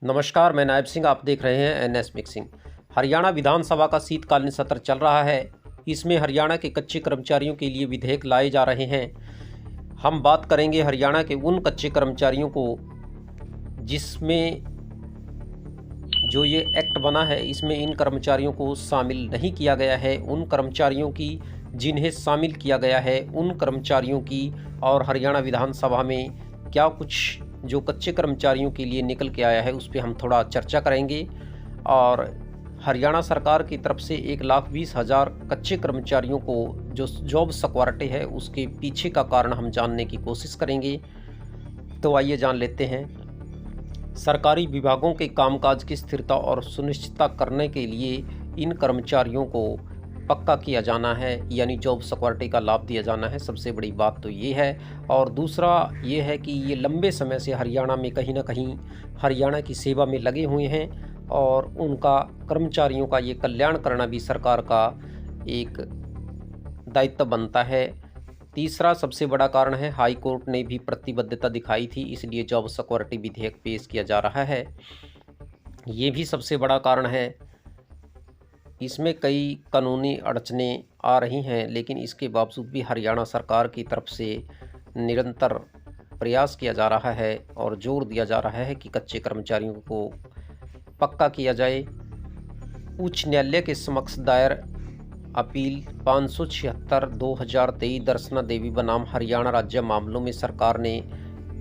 नमस्कार, मैं नायब सिंह। आप देख रहे हैं एनएस मिक्सिंग। हरियाणा विधानसभा का शीतकालीन सत्र चल रहा है। इसमें हरियाणा के कच्चे कर्मचारियों के लिए विधेयक लाए जा रहे हैं। हम बात करेंगे हरियाणा के उन कच्चे कर्मचारियों को जिसमें जो ये एक्ट बना है, इसमें इन कर्मचारियों को शामिल नहीं किया गया है, उन कर्मचारियों की जिन्हें शामिल किया गया है, उन कर्मचारियों की, और हरियाणा विधानसभा में क्या कुछ जो कच्चे कर्मचारियों के लिए निकल के आया है उस पर हम थोड़ा चर्चा करेंगे। और हरियाणा सरकार की तरफ से 1,20,000 कच्चे कर्मचारियों को जो जॉब सिक्योरिटी है उसके पीछे का कारण हम जानने की कोशिश करेंगे। तो आइए जान लेते हैं। सरकारी विभागों के कामकाज की स्थिरता और सुनिश्चितता करने के लिए इन कर्मचारियों को पक्का किया जाना है, यानी जॉब सिक्योरिटी का लाभ दिया जाना है। सबसे बड़ी बात तो ये है। और दूसरा ये है कि ये लंबे समय से हरियाणा में कहीं ना कहीं हरियाणा की सेवा में लगे हुए हैं और उनका कर्मचारियों का ये कल्याण करना भी सरकार का एक दायित्व बनता है। तीसरा सबसे बड़ा कारण है, हाई कोर्ट ने भी प्रतिबद्धता दिखाई थी, इसलिए जॉब सिक्योरिटी विधेयक पेश किया जा रहा है। ये भी सबसे बड़ा कारण है। इसमें कई कानूनी अड़चनें आ रही हैं, लेकिन इसके बावजूद भी हरियाणा सरकार की तरफ से निरंतर प्रयास किया जा रहा है और जोर दिया जा रहा है कि कच्चे कर्मचारियों को पक्का किया जाए। उच्च न्यायालय के समक्ष दायर अपील 576/2023 दर्शना देवी बनाम हरियाणा राज्य मामलों में सरकार ने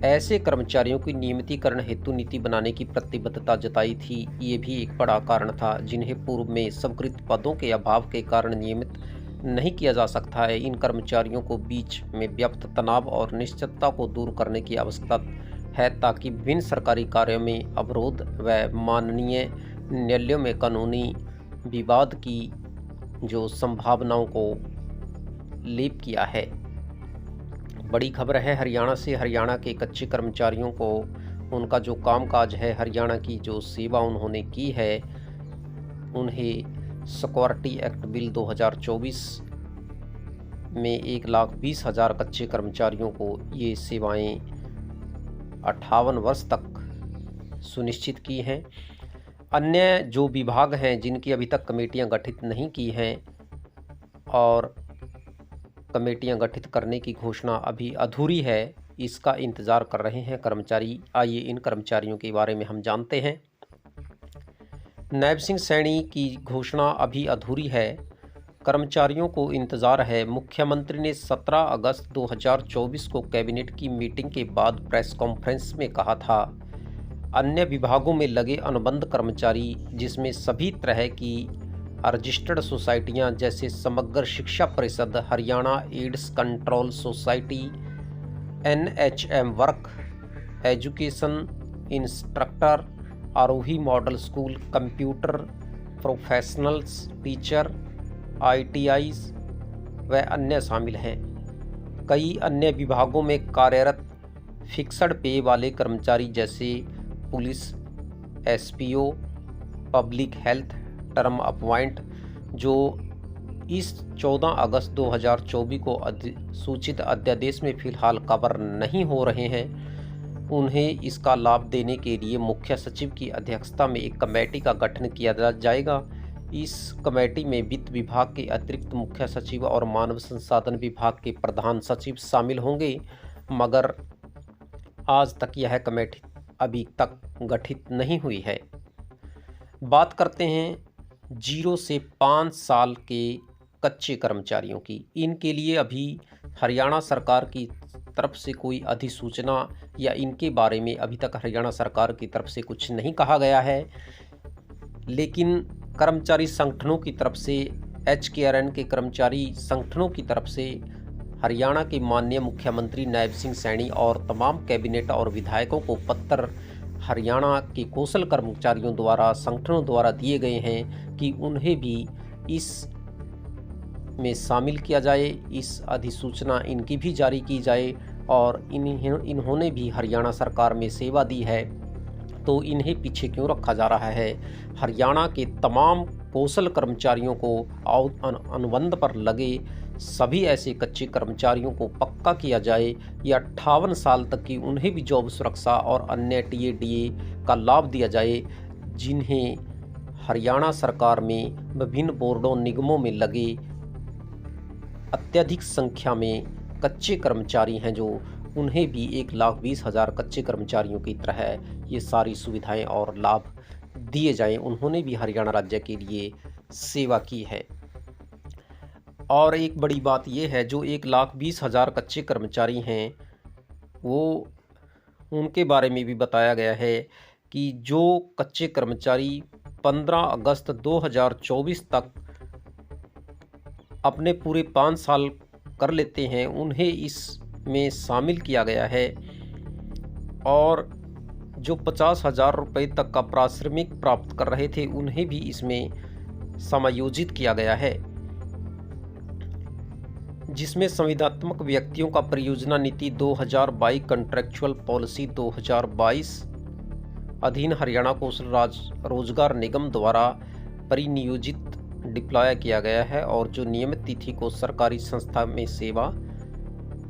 ऐसे कर्मचारियों की नियमितीकरण हेतु नीति बनाने की प्रतिबद्धता जताई थी। ये भी एक बड़ा कारण था, जिन्हें पूर्व में स्वीकृत पदों के अभाव के कारण नियमित नहीं किया जा सकता है। इन कर्मचारियों को बीच में व्याप्त तनाव और अनिश्चितता को दूर करने की आवश्यकता है, ताकि विभिन्न सरकारी कार्यों में अवरोध व माननीय न्यायालयों में कानूनी विवाद की जो संभावनाओं को लेप किया है। बड़ी खबर है हरियाणा से। हरियाणा के कच्चे कर्मचारियों को उनका जो कामकाज है, हरियाणा की जो सेवा उन्होंने की है, उन्हें सिक्योरिटी एक्ट बिल 2024 में 1,20,000 कच्चे कर्मचारियों को ये सेवाएं 58 वर्ष तक सुनिश्चित की हैं। अन्य जो विभाग हैं जिनकी अभी तक कमेटियां गठित नहीं की हैं और कमेटियां गठित करने की घोषणा अभी अधूरी है, इसका इंतज़ार कर रहे हैं कर्मचारी। आइए इन कर्मचारियों के बारे में हम जानते हैं। नायब सिंह सैनी की घोषणा अभी अधूरी है, कर्मचारियों को इंतज़ार है। मुख्यमंत्री ने 17 अगस्त 2024 को कैबिनेट की मीटिंग के बाद प्रेस कॉन्फ्रेंस में कहा था, अन्य विभागों में लगे अनुबंध कर्मचारी, जिसमें सभी तरह की रजिस्टर्ड सोसाइटियां जैसे समग्र शिक्षा परिषद, Haryana AIDS control society, NHM work, education instructor, Aarohi model school, computer professionals, teacher, ITIs व अन्य शामिल हैं। कई अन्य विभागों में कार्यरत फिक्स्ड पे वाले कर्मचारी जैसे police, SPO, public health, term appoint, जो इस 14 अगस्त 2024 को सूचित अध्यादेश में फिलहाल कवर नहीं हो रहे हैं, उन्हें इसका लाभ देने के लिए मुख्य सचिव की अध्यक्षता में एक कमेटी का गठन किया जाएगा। इस कमेटी में वित्त विभाग के अतिरिक्त मुख्य सचिव और मानव संसाधन विभाग के प्रधान सचिव शामिल होंगे, मगर आज तक यह कमेटी अभी तक गठित नहीं हुई है। बात करते हैं 0 से 5 साल के कच्चे कर्मचारियों की। इनके लिए अभी हरियाणा सरकार की तरफ से कोई अधिसूचना या इनके बारे में अभी तक हरियाणा सरकार की तरफ से कुछ नहीं कहा गया है, लेकिन कर्मचारी संगठनों की तरफ से, HKRN के कर्मचारी संगठनों की तरफ से हरियाणा के माननीय मुख्यमंत्री नायब सिंह सैनी और तमाम कैबिनेट और विधायकों को पत्र हरियाणा के कौशल कर्मचारियों द्वारा, संगठनों द्वारा दिए गए हैं कि उन्हें भी इस में शामिल किया जाए, इस अधिसूचना इनकी भी जारी की जाए। और इन्होंने भी हरियाणा सरकार में सेवा दी है, तो इन्हें पीछे क्यों रखा जा रहा है। हरियाणा के तमाम कौशल कर्मचारियों को अनुबंध पर लगे सभी ऐसे कच्चे कर्मचारियों को पक्का किया जाए या 58 साल तक की उन्हें भी जॉब सुरक्षा और अन्य टीए डीए का लाभ दिया जाए, जिन्हें हरियाणा सरकार में विभिन्न बोर्डों निगमों में लगे अत्यधिक संख्या में कच्चे कर्मचारी हैं, जो उन्हें भी 1,20,000 कच्चे कर्मचारियों की तरह ये सारी सुविधाएं और लाभ दिए जाएं। उन्होंने भी हरियाणा राज्य के लिए सेवा की है। और एक बड़ी बात यह है, जो 1,20,000 कच्चे कर्मचारी हैं, वो उनके बारे में भी बताया गया है कि जो कच्चे कर्मचारी 15 अगस्त 2024 तक अपने पूरे 5 साल कर लेते हैं, उन्हें इसमें शामिल किया गया है। और जो 50,000 रुपये तक का पारिश्रमिक प्राप्त कर रहे थे, उन्हें भी इसमें समायोजित किया गया है, जिसमें संविदात्मक व्यक्तियों का परियोजना नीति 2022 कॉन्ट्रैक्चुअल पॉलिसी 2022 अधीन हरियाणा कौशल रोजगार निगम द्वारा परिनियोजित डिप्लॉय किया गया है, और जो नियमित तिथि को सरकारी संस्था में सेवा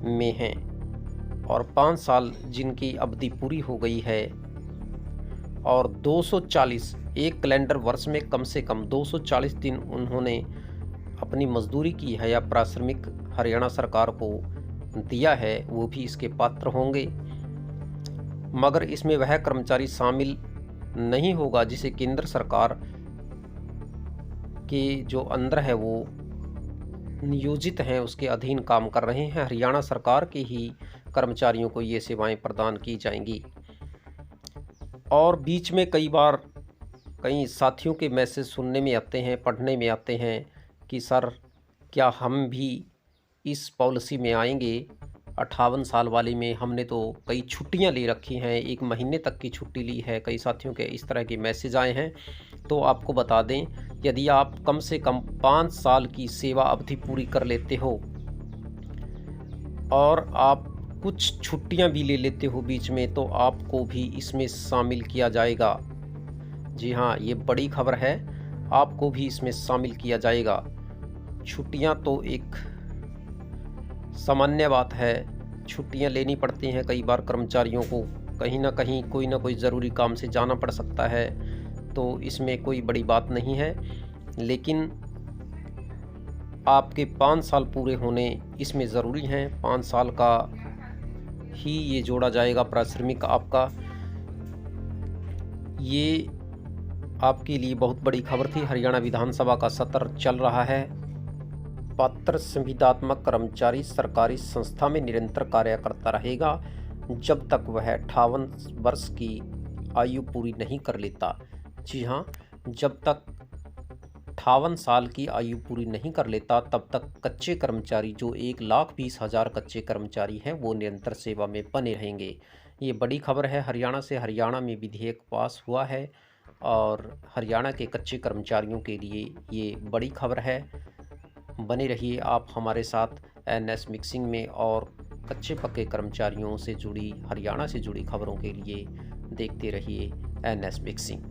में हैं और 5 साल जिनकी अवधि पूरी हो गई है, और 240 एक कैलेंडर वर्ष में कम से कम 240 दिन उन्होंने अपनी मजदूरी की है या पारिश्रमिक हरियाणा सरकार को दिया है, वो भी इसके पात्र होंगे। मगर इसमें वह कर्मचारी शामिल नहीं होगा जिसे केंद्र सरकार के जो अंदर है वो नियोजित हैं, उसके अधीन काम कर रहे हैं। हरियाणा सरकार के ही कर्मचारियों को ये सेवाएं प्रदान की जाएंगी। और बीच में कई बार कई साथियों के मैसेज सुनने में आते हैं, पढ़ने में आते हैं कि सर क्या हम भी इस पॉलिसी में आएंगे, 58 साल वाले में हमने तो कई छुट्टियां ले रखी हैं, 1 महीने तक की छुट्टी ली है। कई साथियों के इस तरह के मैसेज आए हैं। तो आपको बता दें, यदि आप कम से कम 5 साल की सेवा अवधि पूरी कर लेते हो और आप कुछ छुट्टियां भी ले लेते हो बीच में, तो आपको भी इसमें शामिल किया जाएगा। जी हाँ, ये बड़ी खबर है, आपको भी इसमें शामिल किया जाएगा। छुट्टियां तो एक सामान्य बात है, छुट्टियां लेनी पड़ती हैं कई बार कर्मचारियों को, कहीं ना कहीं कोई ना कोई ज़रूरी काम से जाना पड़ सकता है, तो इसमें कोई बड़ी बात नहीं है। लेकिन आपके 5 साल पूरे होने इसमें ज़रूरी हैं। 5 साल का ही ये जोड़ा जाएगा पारिश्रमिक आपका। ये आपके लिए बहुत बड़ी खबर थी। हरियाणा विधानसभा का सत्र चल रहा है। पात्र संविदात्मक कर्मचारी सरकारी संस्था में निरंतर कार्य करता रहेगा जब तक वह 58 वर्ष की आयु पूरी नहीं कर लेता। जी हाँ, जब तक 58 साल की आयु पूरी नहीं कर लेता, तब तक कच्चे कर्मचारी जो 1,20,000 कच्चे कर्मचारी हैं, वो निरंतर सेवा में बने रहेंगे। ये बड़ी खबर है हरियाणा से। हरियाणा में विधेयक पास हुआ है और हरियाणा के कच्चे कर्मचारियों के लिए ये बड़ी खबर है। बने रहिए आप हमारे साथ एनएस मिक्सिंग में, और कच्चे पक्के कर्मचारियों से जुड़ी, हरियाणा से जुड़ी खबरों के लिए देखते रहिए एनएस मिक्सिंग।